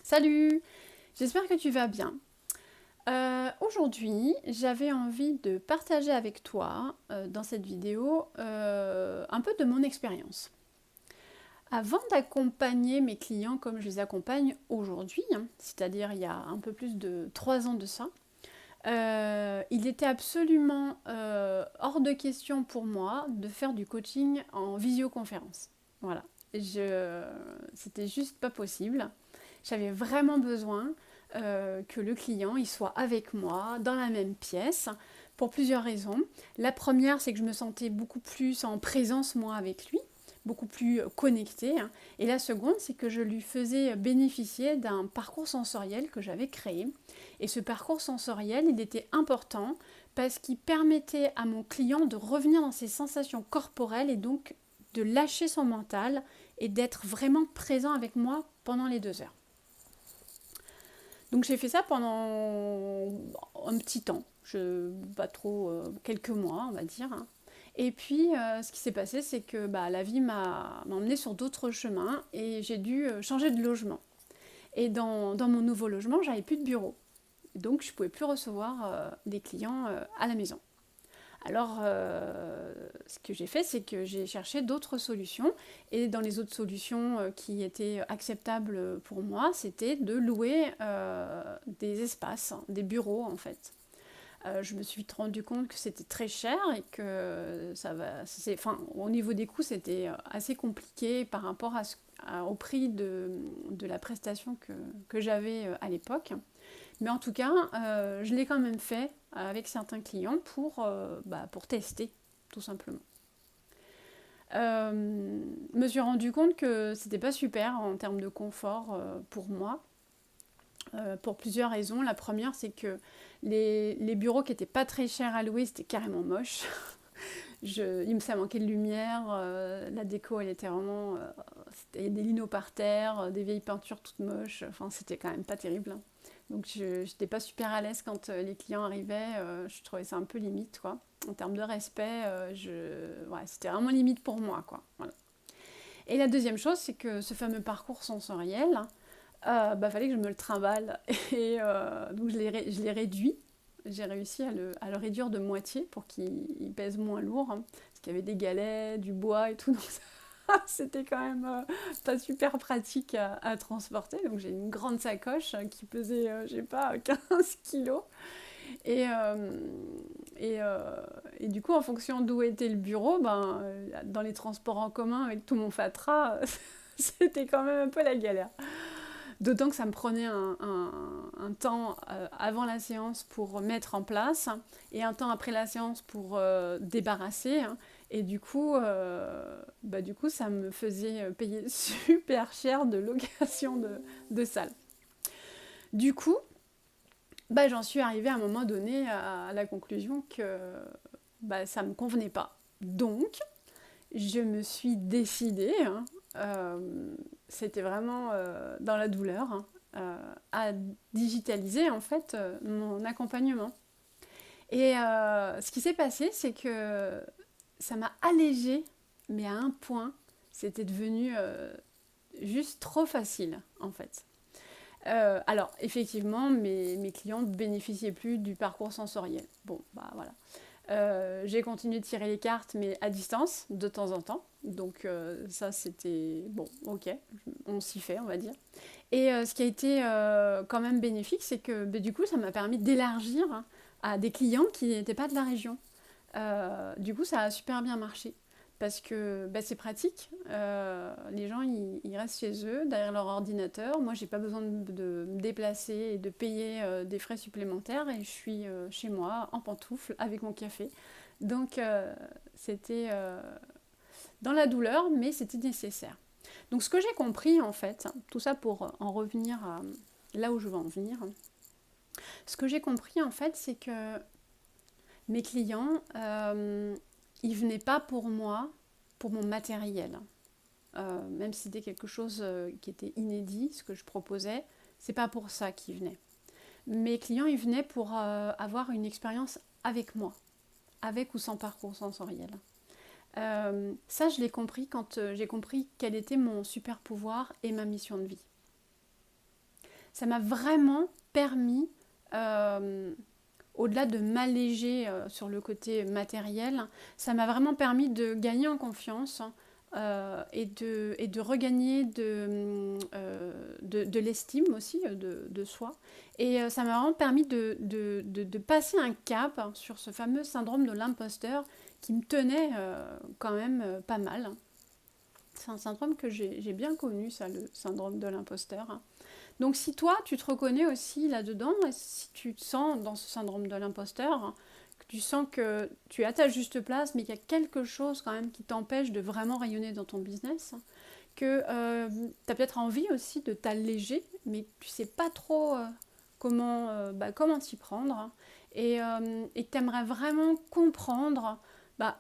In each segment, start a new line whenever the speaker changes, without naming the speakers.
Salut, j'espère que tu vas bien. Aujourd'hui, j'avais envie de partager avec toi dans cette vidéo un peu de mon expérience. Avant d'accompagner mes clients comme je les accompagne aujourd'hui, c'est-à-dire il y a un peu plus de 3 ans de ça, il était absolument hors de question pour moi de faire du coaching en visioconférence. Voilà, c'était juste pas possible. J'avais vraiment besoin que le client il soit avec moi dans la même pièce pour plusieurs raisons. La première, c'est que je me sentais beaucoup plus en présence moi avec lui, beaucoup plus connectée. Et la seconde, c'est que je lui faisais bénéficier d'un parcours sensoriel que j'avais créé. Et ce parcours sensoriel, il était important parce qu'il permettait à mon client de revenir dans ses sensations corporelles et donc de lâcher son mental et d'être vraiment présent avec moi pendant les 2 heures. Donc j'ai fait ça pendant un petit temps, pas trop, quelques mois on va dire. Et puis ce qui s'est passé c'est que la vie m'a emmenée sur d'autres chemins et j'ai dû changer de logement. Et dans mon nouveau logement j'avais plus de bureau. Donc je ne pouvais plus recevoir des clients à la maison. Alors, ce que j'ai fait, c'est que j'ai cherché d'autres solutions. Et dans les autres solutions qui étaient acceptables pour moi, c'était de louer des espaces, des bureaux en fait. Je me suis rendu compte que c'était très cher et que au niveau des coûts, c'était assez compliqué par rapport au prix de la prestation que j'avais à l'époque. Mais en tout cas, je l'ai quand même fait avec certains clients pour tester, tout simplement. Me suis rendu compte que c'était pas super en termes de confort pour moi, pour plusieurs raisons. La première, c'est que les bureaux qui étaient pas très chers à louer, c'était carrément moche. Ça manquait de lumière, la déco, elle était vraiment... c'était des linos par terre, des vieilles peintures toutes moches, enfin c'était quand même pas terrible. Donc je n'étais pas super à l'aise quand les clients arrivaient, je trouvais ça un peu limite quoi. En termes de respect, ouais, c'était vraiment limite pour moi quoi. Voilà. Et la deuxième chose, c'est que ce fameux parcours sensoriel, fallait que je me le trimballe. Et donc je l'ai réduit. J'ai réussi à le réduire de moitié pour qu'il pèse moins lourd. Parce qu'il y avait des galets, du bois et tout. Donc c'était quand même pas super pratique à transporter. Donc j'ai une grande sacoche qui pesait, je sais pas, 15 kilos. Et, euh, et, euh, et du coup, en fonction d'où était le bureau, dans les transports en commun avec tout mon fatras, c'était quand même un peu la galère. D'autant que ça me prenait un temps avant la séance pour mettre en place et un temps après la séance pour débarrasser. Et du coup, ça me faisait payer super cher de location de salle. Du coup, j'en suis arrivée à un moment donné à la conclusion que ça ne me convenait pas. Donc, je me suis décidée, c'était vraiment dans la douleur, à digitaliser en fait mon accompagnement. Et ce qui s'est passé, c'est que ça m'a allégée, mais à un point, c'était devenu juste trop facile en fait. Alors, effectivement, mes clients ne bénéficiaient plus du parcours sensoriel. Bon, voilà. J'ai continué de tirer les cartes, mais à distance, de temps en temps. Donc ça, c'était... Bon, ok, on s'y fait, on va dire. Et ce qui a été quand même bénéfique, c'est que du coup, ça m'a permis d'élargir à des clients qui n'étaient pas de la région. Du coup, ça a super bien marché. Parce que c'est pratique. Les gens, ils restent chez eux, derrière leur ordinateur. Moi, j'ai pas besoin de me déplacer et de payer des frais supplémentaires. Et je suis chez moi, en pantoufles, avec mon café. Donc, c'était dans la douleur, mais c'était nécessaire. Donc, ce que j'ai compris, en fait, tout ça pour en revenir à là où je veux en venir. Ce que j'ai compris, en fait, c'est que mes clients, ils venaient pas pour moi, pour mon matériel. Même si c'était quelque chose qui était inédit, ce que je proposais, c'est pas pour ça qu'ils venaient. Mes clients, ils venaient pour avoir une expérience avec moi, avec ou sans parcours sensoriel. Ça, je l'ai compris quand j'ai compris quel était mon super pouvoir et ma mission de vie. ça m'a vraiment permis, au-delà de m'alléger sur le côté matériel, ça m'a vraiment permis de gagner en confiance et de regagner de l'estime aussi de soi. Et ça m'a vraiment permis de passer un cap sur ce fameux syndrome de l'imposteur qui me tenait quand même pas mal. C'est un syndrome que j'ai bien connu, ça, le syndrome de l'imposteur. Donc si toi, tu te reconnais aussi là-dedans, et si tu te sens dans ce syndrome de l'imposteur, que tu sens que tu es à ta juste place, mais qu'il y a quelque chose quand même qui t'empêche de vraiment rayonner dans ton business, que tu as peut-être envie aussi de t'alléger, mais tu sais pas trop comment t'y prendre, et que tu aimerais vraiment comprendre bah,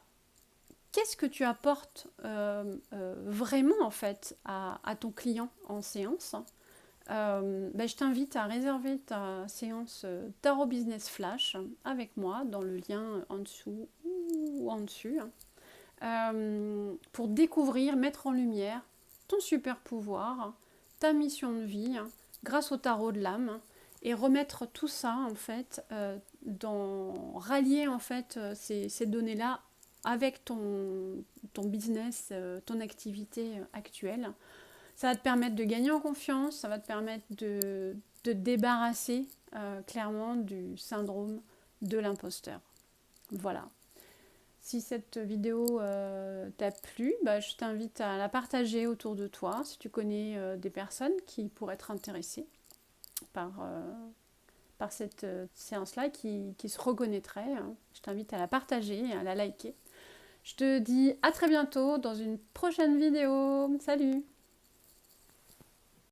qu'est-ce que tu apportes vraiment en fait à ton client en séance. Je t'invite à réserver ta séance Tarot Business Flash avec moi dans le lien en dessous ou en dessus pour découvrir, mettre en lumière ton super pouvoir, ta mission de vie grâce au tarot de l'âme et remettre tout ça en fait rallier en fait ces données-là avec ton business, ton activité actuelle. Ça va te permettre de gagner en confiance, ça va te permettre de te débarrasser clairement du syndrome de l'imposteur. Voilà. Si cette vidéo t'a plu, je t'invite à la partager autour de toi si tu connais des personnes qui pourraient être intéressées par cette séance-là, qui se reconnaîtraient. Je t'invite à la partager, à la liker. Je te dis à très bientôt dans une prochaine vidéo. Salut!